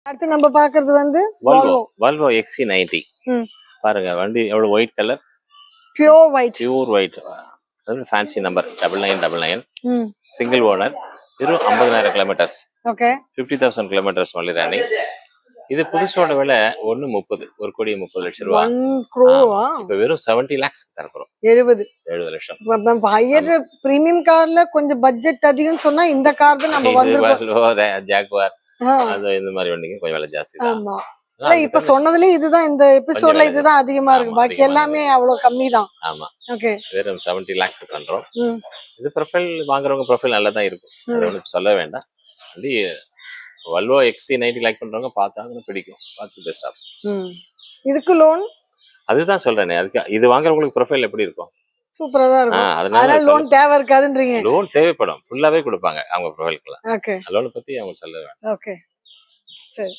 அடுத்து நம்ம பாக்குறது வந்து வால்வோ Volvo. வால்வோ XC90 ம். பாருங்க வண்டி எவ்வளவு white colour, Pure white. Pure white. அதாவது ஃபேன்சி நம்பர் 9999. ம். Single owner. வெறும் 50,000 kilometres. Okay. 50,000 kilometres only running. இது புதுசோட விலை 1,30,00,000, 1,30,00,000 ரூபா. 1 crore. இப்ப வெறும் 70 lakhs தரப்போம். 70 லட்சம். நம்ம ஹையர் பிரீமியம் கார்ல கொஞ்சம் பட்ஜெட் அதிகம் சொன்னா இந்த கார் தான் நம்ம வந்திருக்கோம். ஜாகுவார் அது இந்த மாதிரி வண்டிங்க கொஞ்சம் விலை ஜாஸ்தி தான். ஆமா. இல்ல இப்ப சொன்னதுல இதுதான் இந்த எபிசோட்ல இதுதான் அதிகமா இருக்கு. பாக்கி எல்லாமே அவ்வளவு கம்மி தான். ஆமா. ஓகே. வெறும் 70 lakhs பண்றோம். இது ப்ரொஃபைல் வாங்குறவங்க ப்ரொஃபைல் நல்லா தான் இருக்கும். அது ஒன்றும் சொல்ல வேண்டாம். வண்டி Volvo XC90 லைக் பண்றவங்க பார்த்தா பிடிக்கும். பார்த்து பெஸ்டா. இதுக்கு லோன் அதுதான் சொல்றேனே. அதுக்கு இது வாங்குறவங்களுக்கு ப்ரொஃபைல் எப்படி இருக்கும்? சூப்பரா தான் இருக்கும். அதனால லோன் தேவை இருக்காதுன்றீங்க. லோன் தேவைப்படும். ஃபுல்லாவே கொடுப்பாங்க அவங்க ப்ரொஃபைலுக்குலாம். ஓகே. லோன் பத்தி அவங்க சொல்ல வேண்டாம். ஓகே. சரி.